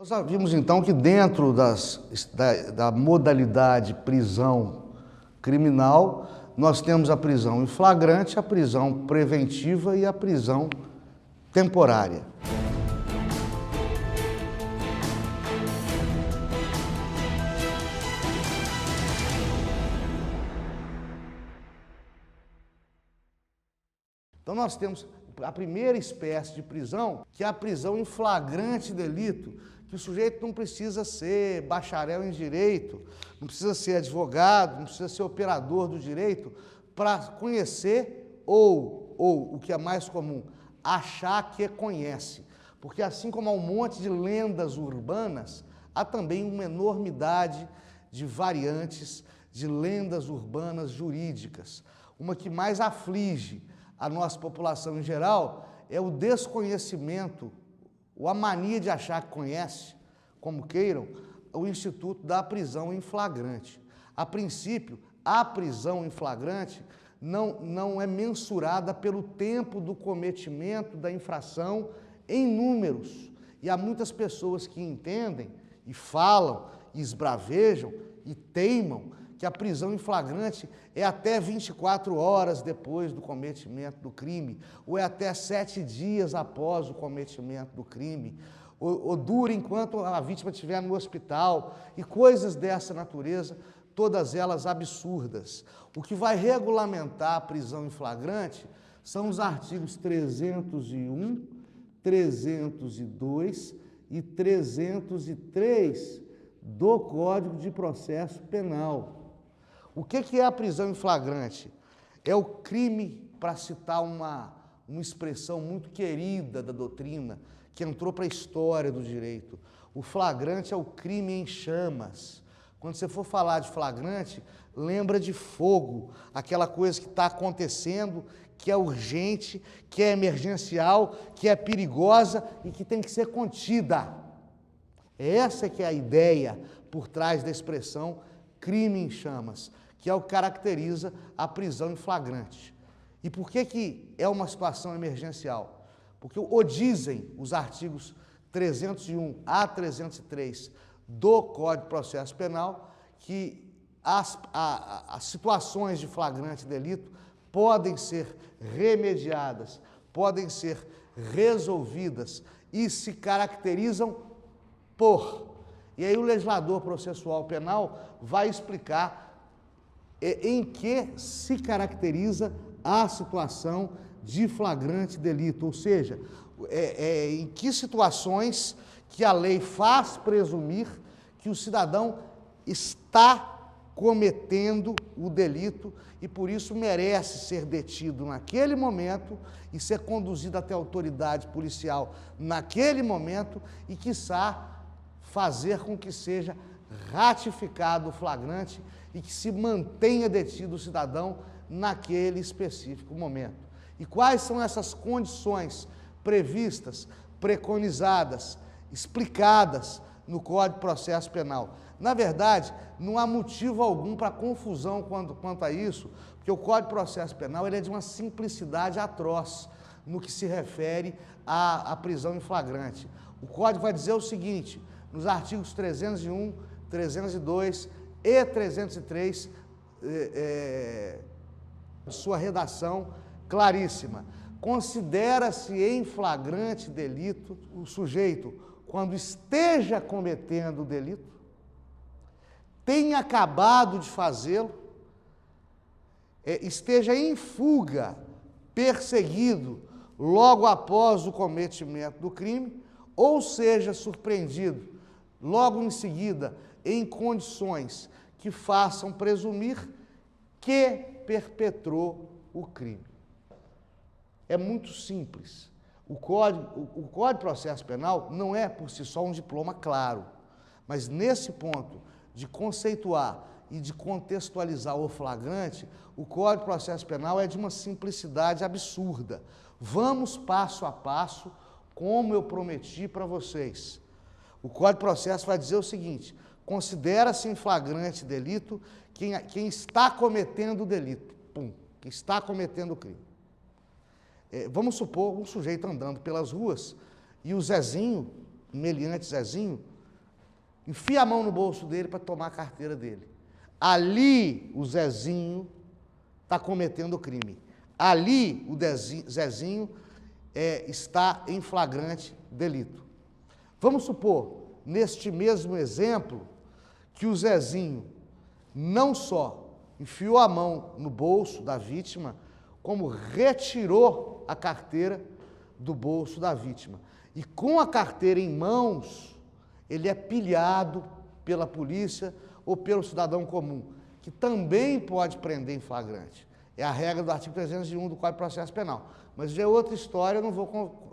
Nós já vimos então que dentro da modalidade prisão criminal, nós temos a prisão em flagrante, a prisão preventiva e a prisão temporária. Então nós temos a primeira espécie de prisão, que é a prisão em flagrante delito, que o sujeito não precisa ser bacharel em direito, não precisa ser advogado, não precisa ser operador do direito para conhecer ou, o que é mais comum, achar que conhece. Porque assim como há um monte de lendas urbanas, há também uma enormidade de variantes de lendas urbanas jurídicas. Uma que mais aflige a nossa população em geral é o desconhecimento, ou a mania de achar que conhece, como queiram, o instituto da prisão em flagrante. A princípio, a prisão em flagrante não é mensurada pelo tempo do cometimento da infração em números. E há muitas pessoas que entendem, e falam, e esbravejam, e teimam, que a prisão em flagrante é até 24 horas depois do cometimento do crime, ou é até 7 dias após o cometimento do crime, ou dura enquanto a vítima estiver no hospital, e coisas dessa natureza, todas elas absurdas. O que vai regulamentar a prisão em flagrante são os artigos 301, 302 e 303 do Código de Processo Penal. O que é a prisão em flagrante? É o crime, para citar uma expressão muito querida da doutrina, que entrou para a história do direito. O flagrante é o crime em chamas. Quando você for falar de flagrante, lembra de fogo, aquela coisa que está acontecendo, que é urgente, que é emergencial, que é perigosa e que tem que ser contida. Essa que é a ideia por trás da expressão crime em chamas, que é o que caracteriza a prisão em flagrante. E por que é uma situação emergencial? Porque o dizem os artigos 301 a 303 do Código de Processo Penal que as situações de flagrante delito podem ser remediadas, podem ser resolvidas e se caracterizam por. E aí o legislador processual penal vai explicar em que se caracteriza a situação de flagrante delito, ou seja, em que situações que a lei faz presumir que o cidadão está cometendo o delito e por isso merece ser detido naquele momento e ser conduzido até a autoridade policial naquele momento e, quiçá, fazer com que seja ratificado o flagrante e que se mantenha detido o cidadão naquele específico momento. E quais são essas condições previstas, preconizadas, explicadas no Código de Processo Penal? Na verdade, não há motivo algum para confusão quanto a isso, porque o Código de Processo Penal ele é de uma simplicidade atroz no que se refere à prisão em flagrante. O Código vai dizer o seguinte, nos artigos 301, 302 e 303, sua redação claríssima. Considera-se em flagrante delito o sujeito quando esteja cometendo o delito, tenha acabado de fazê-lo, esteja em fuga, perseguido logo após o cometimento do crime, ou seja surpreendido logo em seguida em condições que façam presumir que perpetrou o crime. É muito simples. O Código de Processo Penal não é por si só um diploma claro, mas nesse ponto de conceituar e de contextualizar o flagrante, o Código de Processo Penal é de uma simplicidade absurda. Vamos passo a passo, como eu prometi para vocês. O Código de Processo vai dizer o seguinte, considera-se em flagrante delito quem está cometendo o delito, quem está cometendo o crime. Vamos supor um sujeito andando pelas ruas e o Zezinho, o meliante Zezinho, enfia a mão no bolso dele para tomar a carteira dele. Ali o Zezinho está cometendo o crime. Ali o Zezinho está em flagrante delito. Vamos supor, neste mesmo exemplo, que o Zezinho não só enfiou a mão no bolso da vítima, como retirou a carteira do bolso da vítima. E com a carteira em mãos, ele é pilhado pela polícia ou pelo cidadão comum, que também pode prender em flagrante. É a regra do artigo 301 do Código de Processo Penal. Mas já é outra história, eu não vou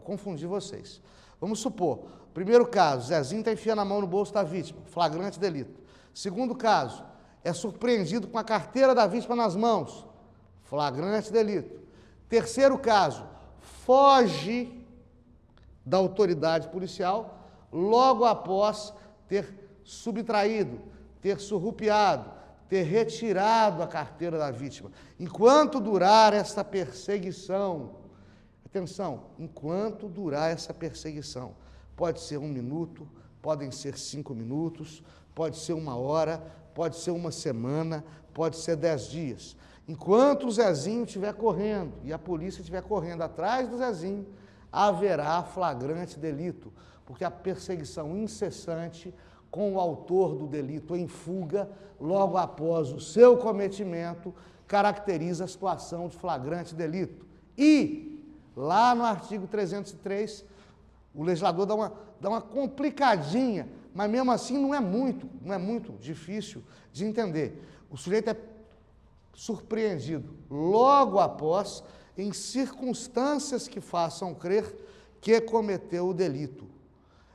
confundir vocês. Vamos supor, primeiro caso, Zezinho está enfiando a mão no bolso da vítima, flagrante delito. Segundo caso, é surpreendido com a carteira da vítima nas mãos, flagrante delito. Terceiro caso, foge da autoridade policial logo após ter subtraído, ter surrupiado, ter retirado a carteira da vítima. Enquanto durar essa perseguição, atenção, enquanto durar essa perseguição, pode ser 1 minuto, podem ser 5 minutos, pode ser 1 hora, pode ser 1 semana, pode ser 10 dias. Enquanto o Zezinho estiver correndo e a polícia estiver correndo atrás do Zezinho, haverá flagrante delito, porque a perseguição incessante com o autor do delito em fuga, logo após o seu cometimento, caracteriza a situação de flagrante delito. E, lá no artigo 303, o legislador dá uma complicadinha, mas mesmo assim não é muito difícil de entender. O sujeito é surpreendido logo após, em circunstâncias que façam crer que cometeu o delito.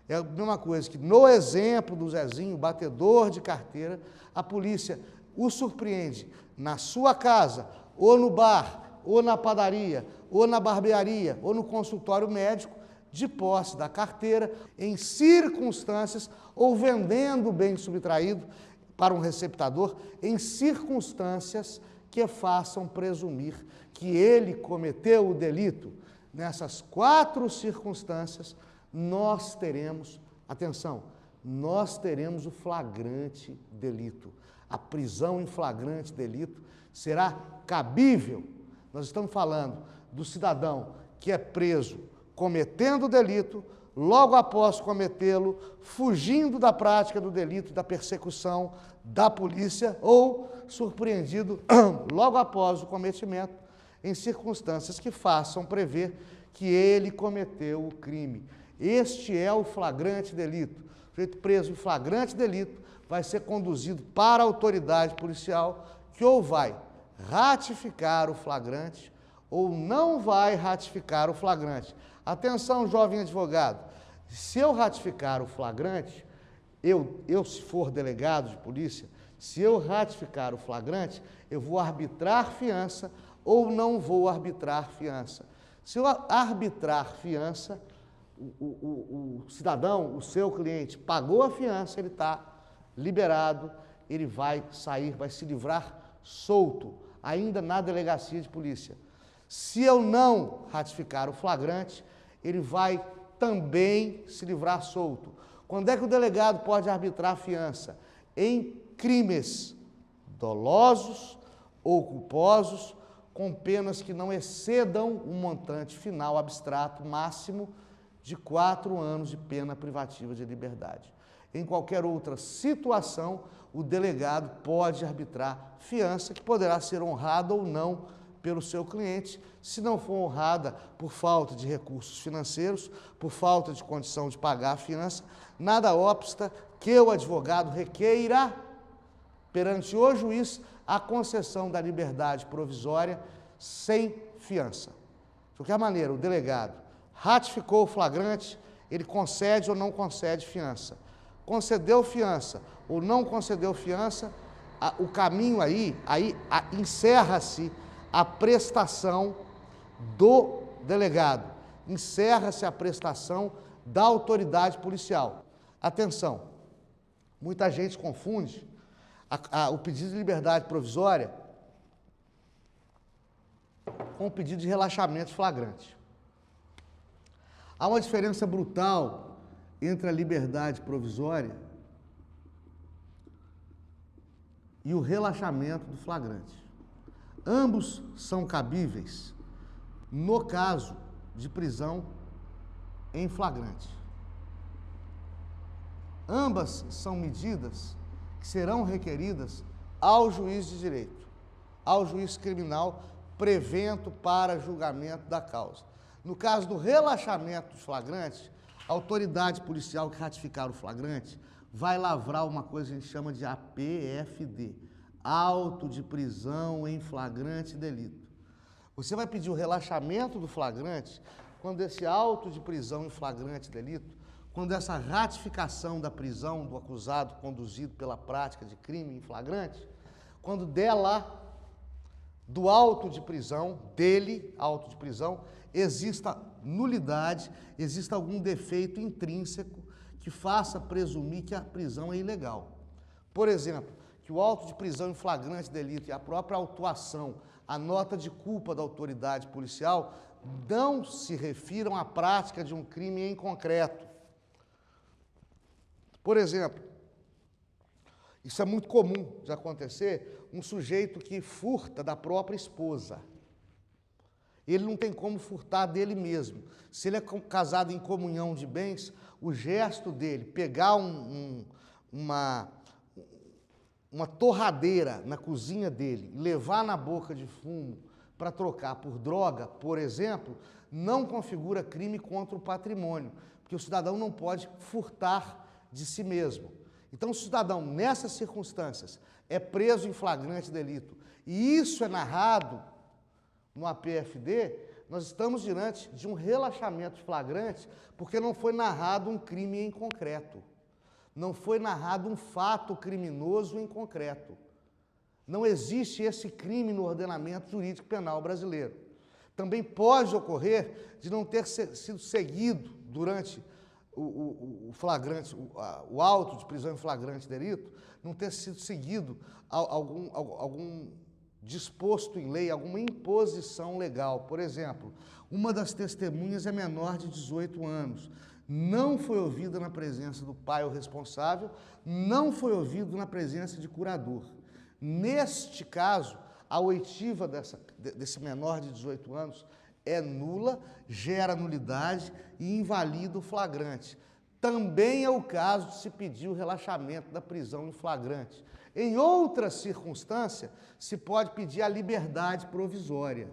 É a mesma coisa que, no exemplo do Zezinho, batedor de carteira, a polícia o surpreende na sua casa, ou no bar, ou na padaria, ou na barbearia, ou no consultório médico, de posse da carteira, em circunstâncias, ou vendendo o bem subtraído para um receptador, em circunstâncias que façam presumir que ele cometeu o delito. Nessas 4 circunstâncias, nós teremos, atenção, nós teremos o flagrante delito. A prisão em flagrante delito será cabível. Nós estamos falando do cidadão que é preso cometendo o delito, logo após cometê-lo, fugindo da prática do delito, da persecução da polícia, ou surpreendido logo após o cometimento, em circunstâncias que façam prever que ele cometeu o crime. Este é o flagrante delito. O sujeito preso em flagrante delito vai ser conduzido para a autoridade policial, que ou vai ratificar o flagrante ou não vai ratificar o flagrante. Atenção, jovem advogado, se eu ratificar o flagrante, eu se for delegado de polícia, se eu ratificar o flagrante, eu vou arbitrar fiança ou não vou arbitrar fiança. Se eu arbitrar fiança, o cidadão, o seu cliente, pagou a fiança, ele está liberado, ele vai sair, vai se livrar solto, ainda na delegacia de polícia. Se eu não ratificar o flagrante, ele vai também se livrar solto. Quando é que o delegado pode arbitrar a fiança? Em crimes dolosos ou culposos, com penas que não excedam o montante final abstrato máximo de 4 anos de pena privativa de liberdade. Em qualquer outra situação, o delegado pode arbitrar fiança, que poderá ser honrada ou não pelo seu cliente. Se não for honrada por falta de recursos financeiros, por falta de condição de pagar a fiança, nada obsta que o advogado requeira perante o juiz a concessão da liberdade provisória sem fiança. De qualquer maneira, o delegado ratificou o flagrante, ele concede ou não concede fiança. Concedeu fiança ou não concedeu fiança, o caminho aí encerra-se a prestação do delegado, encerra-se a prestação da autoridade policial. Atenção, muita gente confunde o pedido de liberdade provisória com o pedido de relaxamento flagrante. Há uma diferença brutal entre a liberdade provisória e o relaxamento do flagrante. Ambos são cabíveis no caso de prisão em flagrante. Ambas são medidas que serão requeridas ao juiz de direito, ao juiz criminal, prevento para julgamento da causa. No caso do relaxamento dos flagrantes, a autoridade policial que ratificar o flagrante vai lavrar uma coisa que a gente chama de APFD, auto de prisão em flagrante delito. Você vai pedir o relaxamento do flagrante quando esse auto de prisão em flagrante delito, quando essa ratificação da prisão do acusado conduzido pela prática de crime em flagrante, quando dela, do auto de prisão, dele, auto de prisão, exista nulidade, exista algum defeito intrínseco que faça presumir que a prisão é ilegal. Por exemplo, que o auto de prisão em flagrante delito e a própria autuação, a nota de culpa da autoridade policial, não se refiram à prática de um crime em concreto. Por exemplo, isso é muito comum de acontecer, um sujeito que furta da própria esposa. Ele não tem como furtar dele mesmo. Se ele é casado em comunhão de bens, o gesto dele, pegar uma torradeira na cozinha dele, levar na boca de fumo para trocar por droga, por exemplo, não configura crime contra o patrimônio, porque o cidadão não pode furtar de si mesmo. Então, se o cidadão, nessas circunstâncias, é preso em flagrante delito, e isso é narrado no APFD, nós estamos diante de um relaxamento flagrante, porque não foi narrado um crime em concreto. Não foi narrado um fato criminoso em concreto. Não existe esse crime no ordenamento jurídico penal brasileiro. Também pode ocorrer de não ter sido seguido durante o flagrante, o auto de prisão em flagrante delito, não ter sido seguido algum disposto em lei, alguma imposição legal. Por exemplo, uma das testemunhas é menor de 18 anos, não foi ouvida na presença do pai ou responsável, não foi ouvido na presença de curador. Neste caso, a oitiva desse menor de 18 anos é nula, gera nulidade e invalida o flagrante. Também é o caso de se pedir o relaxamento da prisão em flagrante. Em outra circunstância, se pode pedir a liberdade provisória.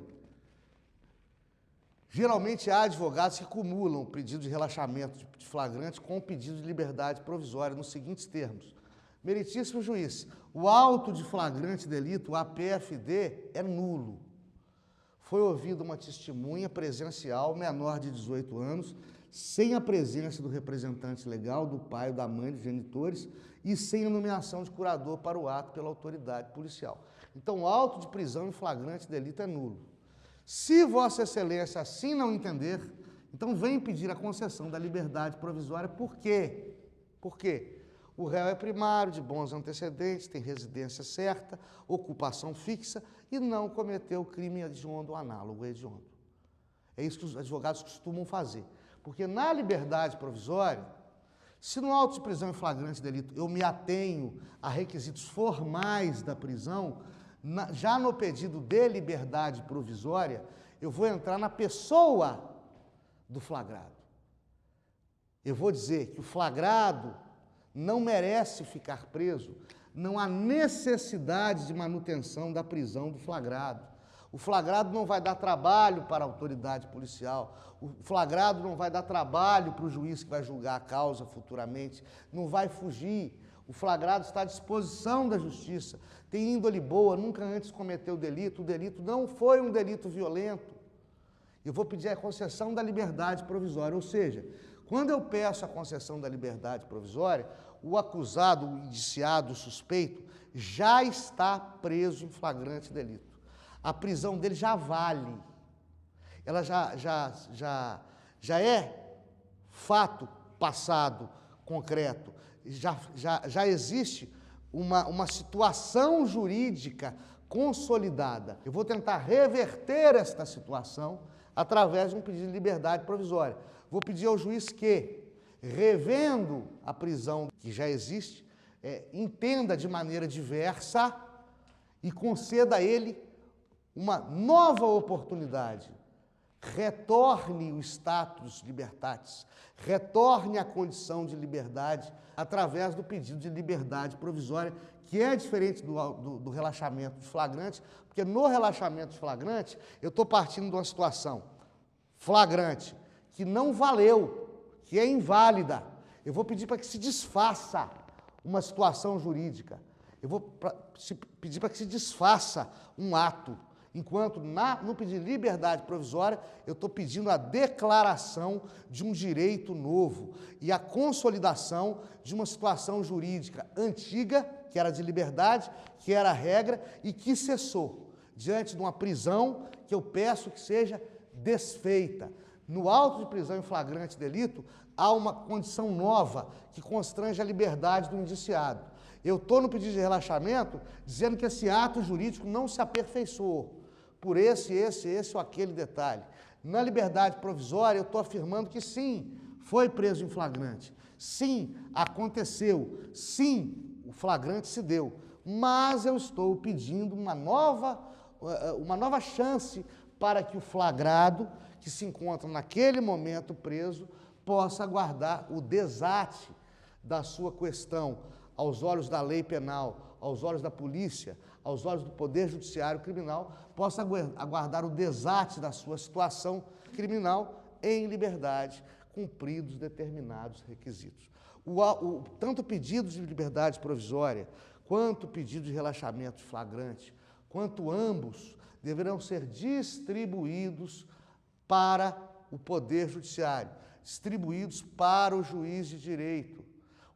Geralmente há advogados que acumulam o pedido de relaxamento de flagrante com o pedido de liberdade provisória, nos seguintes termos. Meritíssimo juiz, o auto de flagrante delito, o APFD, é nulo. Foi ouvida uma testemunha presencial, menor de 18 anos, sem a presença do representante legal, do pai ou da mãe dos genitores, e sem a nomeação de curador para o ato pela autoridade policial. Então, o auto de prisão em flagrante delito é nulo. Se Vossa Excelência assim não entender, então vem pedir a concessão da liberdade provisória. Por quê? Por quê? O réu é primário, de bons antecedentes, tem residência certa, ocupação fixa e não cometeu crime hediondo análogo hediondo. É isso que os advogados costumam fazer. Porque na liberdade provisória, se no auto de prisão em flagrante delito eu me atenho a requisitos formais da prisão, já no pedido de liberdade provisória, eu vou entrar na pessoa do flagrado. Eu vou dizer que o flagrado não merece ficar preso, não há necessidade de manutenção da prisão do flagrado. O flagrado não vai dar trabalho para a autoridade policial, o flagrado não vai dar trabalho para o juiz que vai julgar a causa futuramente, não vai fugir. O flagrado está à disposição da justiça, tem índole boa, nunca antes cometeu delito, o delito não foi um delito violento. Eu vou pedir a concessão da liberdade provisória, ou seja, quando eu peço a concessão da liberdade provisória, o acusado, o indiciado, o suspeito, já está preso em flagrante delito. A prisão dele já vale, ela já é fato passado, concreto, já existe uma situação jurídica consolidada. Eu vou tentar reverter esta situação através de um pedido de liberdade provisória. Vou pedir ao juiz que, revendo a prisão que já existe, entenda de maneira diversa e conceda a ele uma nova oportunidade. Retorne o status libertatis, retorne a condição de liberdade através do pedido de liberdade provisória, que é diferente do relaxamento de flagrante, porque no relaxamento de flagrante eu estou partindo de uma situação flagrante que não valeu, que é inválida. Eu vou pedir para que se desfaça uma situação jurídica. Eu vou pedir para que se desfaça um ato. Enquanto no pedido de liberdade provisória, eu estou pedindo a declaração de um direito novo e a consolidação de uma situação jurídica antiga, que era de liberdade, que era a regra e que cessou, diante de uma prisão que eu peço que seja desfeita. No auto de prisão em flagrante delito, há uma condição nova que constrange a liberdade do indiciado. Eu estou no pedido de relaxamento dizendo que esse ato jurídico não se aperfeiçoou por esse ou aquele detalhe. Na liberdade provisória, eu estou afirmando que sim, foi preso em flagrante. Sim, aconteceu. Sim, o flagrante se deu. Mas eu estou pedindo uma nova chance para que o flagrado, que se encontra naquele momento preso, possa aguardar o desate da sua questão aos olhos da lei penal, aos olhos da polícia, aos olhos do Poder Judiciário Criminal, possa aguardar o desate da sua situação criminal em liberdade, cumpridos determinados requisitos. Tanto o pedido de liberdade provisória, quanto o pedido de relaxamento de flagrante, quanto ambos deverão ser distribuídos para o Poder Judiciário, distribuídos para o juiz de direito.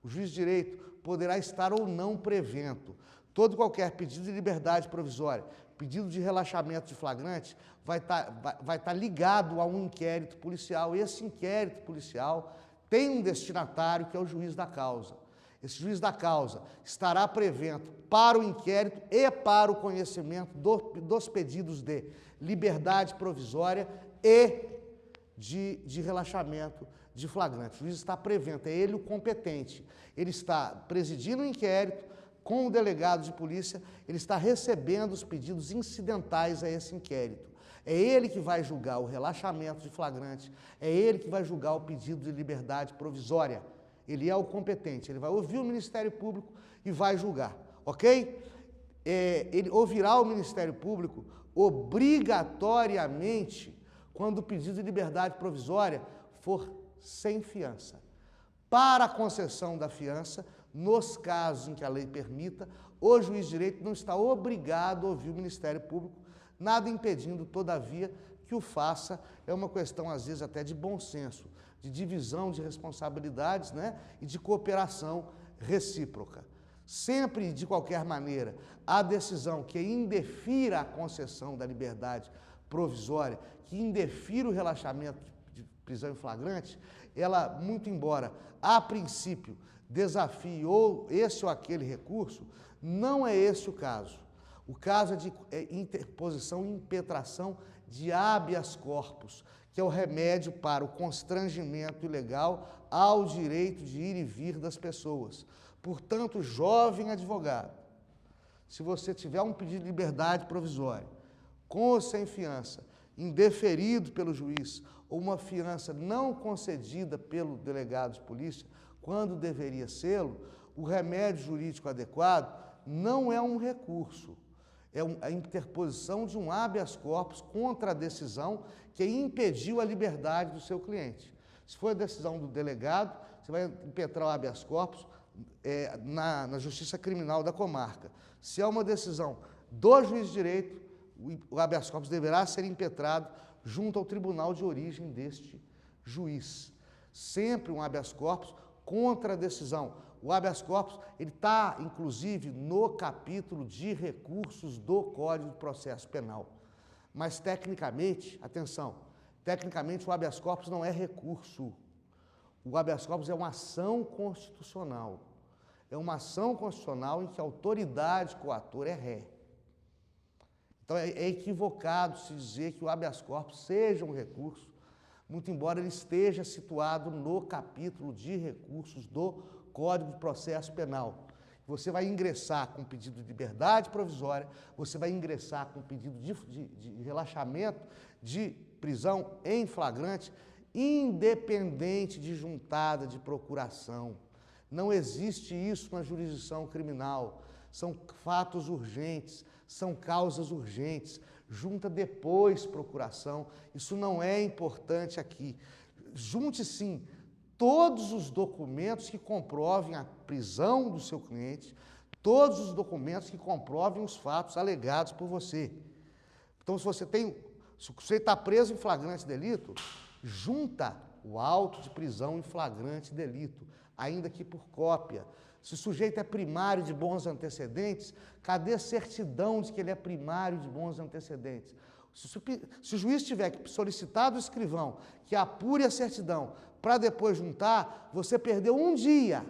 O juiz de direito poderá estar ou não prevento. Todo e qualquer pedido de liberdade provisória, pedido de relaxamento de flagrante, vai estar ligado a um inquérito policial. E esse inquérito policial tem um destinatário, que é o juiz da causa. Esse juiz da causa estará prevento para o inquérito e para o conhecimento dos pedidos de liberdade provisória e de relaxamento de flagrante. O juiz está prevento, é ele o competente. Ele está presidindo o inquérito, com o delegado de polícia, ele está recebendo os pedidos incidentais a esse inquérito. É ele que vai julgar o relaxamento de flagrante, é ele que vai julgar o pedido de liberdade provisória. Ele é o competente, ele vai ouvir o Ministério Público e vai julgar, ok? Ele ouvirá o Ministério Público obrigatoriamente quando o pedido de liberdade provisória for sem fiança. Para a concessão da fiança, nos casos em que a lei permita, o juiz de direito não está obrigado a ouvir o Ministério Público, nada impedindo, todavia, que o faça. É uma questão, às vezes, até de bom senso, de divisão de responsabilidades, né, e de cooperação recíproca. Sempre, de qualquer maneira, a decisão que indefira a concessão da liberdade provisória, que indefira o relaxamento de prisão em flagrante, ela, muito embora, a princípio, desafie esse ou aquele recurso, não é esse o caso. O caso é de interposição e impetração de habeas corpus, que é o remédio para o constrangimento ilegal ao direito de ir e vir das pessoas. Portanto, jovem advogado, se você tiver um pedido de liberdade provisória, com ou sem fiança, indeferido pelo juiz, ou uma fiança não concedida pelo delegado de polícia, quando deveria sê-lo, o remédio jurídico adequado não é um recurso, é a interposição de um habeas corpus contra a decisão que impediu a liberdade do seu cliente. Se for a decisão do delegado, você vai impetrar o habeas corpus na Justiça Criminal da comarca. Se é uma decisão do juiz de direito, o habeas corpus deverá ser impetrado junto ao tribunal de origem deste juiz. Sempre um habeas corpus contra a decisão. O habeas corpus está, inclusive, no capítulo de recursos do Código de Processo Penal. Mas, tecnicamente, atenção, tecnicamente o habeas corpus não é recurso. O habeas corpus é uma ação constitucional. É uma ação constitucional em que a autoridade coatora é ré. Então, é equivocado se dizer que o habeas corpus seja um recurso, muito embora ele esteja situado no capítulo de recursos do Código de Processo Penal. você vai ingressar com pedido de liberdade provisória, você vai ingressar com pedido de relaxamento de prisão em flagrante, independente de juntada de procuração. Não existe isso na jurisdição criminal. São fatos urgentes, são causas urgentes. Junta depois procuração. Isso não é importante aqui. Junte sim todos os documentos que comprovem a prisão do seu cliente, todos os documentos que comprovem os fatos alegados por você. Então, se o sujeito está preso em flagrante delito, junta o auto de prisão em flagrante delito, ainda que por cópia. Se o sujeito é primário de bons antecedentes, cadê a certidão de que ele é primário de bons antecedentes? Se o juiz tiver que solicitar do escrivão que apure a certidão para depois juntar, você perdeu um dia.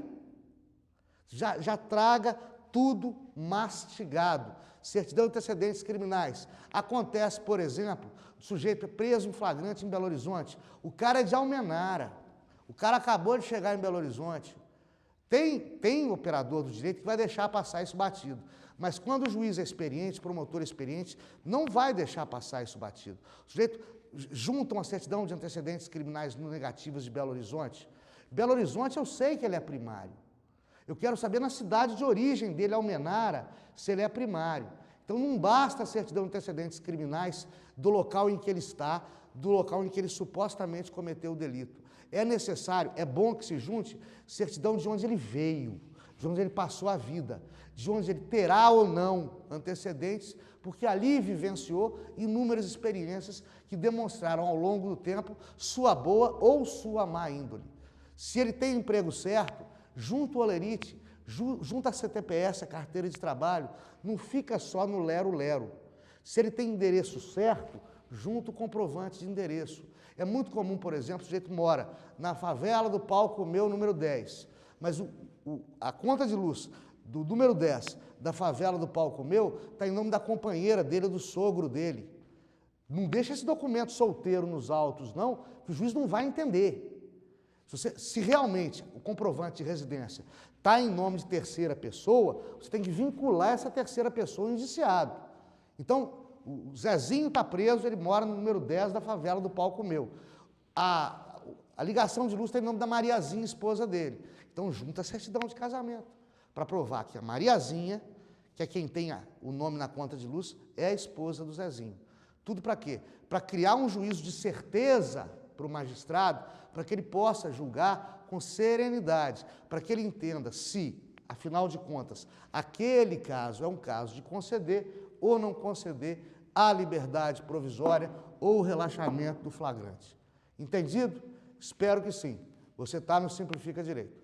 Já traga tudo mastigado. Certidão de antecedentes criminais. Acontece, por exemplo, o sujeito é preso em flagrante em Belo Horizonte. O cara é de Almenara. O cara acabou de chegar em Belo Horizonte. Tem operador do direito que vai deixar passar isso batido. Mas quando o juiz é experiente, promotor experiente, não vai deixar passar isso batido. O sujeito junta uma certidão de antecedentes criminais negativos de Belo Horizonte. Belo Horizonte eu sei que ele é primário. Eu quero saber na cidade de origem dele, Almenara, se ele é primário. Então não basta a certidão de antecedentes criminais do local em que ele está, do local em que ele supostamente cometeu o delito. É necessário, é bom que se junte certidão de onde ele veio, de onde ele passou a vida, de onde ele terá ou não antecedentes, porque ali vivenciou inúmeras experiências que demonstraram ao longo do tempo sua boa ou sua má índole. Se ele tem emprego certo, junta o holerite, junta a CTPS, a carteira de trabalho, não fica só no lero-lero. Se ele tem endereço certo, junta o comprovante de endereço. É muito comum, por exemplo, o sujeito mora na favela do Palco Meu, número 10, mas a conta de luz do número 10 da favela do Palco Meu está em nome da companheira dele ou do sogro dele. Não deixa esse documento solteiro nos autos, não, que o juiz não vai entender. Se realmente o comprovante de residência está em nome de terceira pessoa, você tem que vincular essa terceira pessoa ao indiciado. Então, o Zezinho está preso, ele mora no número 10 da favela do Palco Meu. A ligação de luz está em nome da Mariazinha, esposa dele. Então, junta a certidão de casamento, para provar que a Mariazinha, que é quem tem o nome na conta de luz, é a esposa do Zezinho. Tudo para quê? Para criar um juízo de certeza para o magistrado, para que ele possa julgar com serenidade, para que ele entenda se, afinal de contas, aquele caso é um caso de conceder ou não conceder a liberdade provisória ou o relaxamento do flagrante. Entendido? Espero que sim. Você está no Simplifica Direito.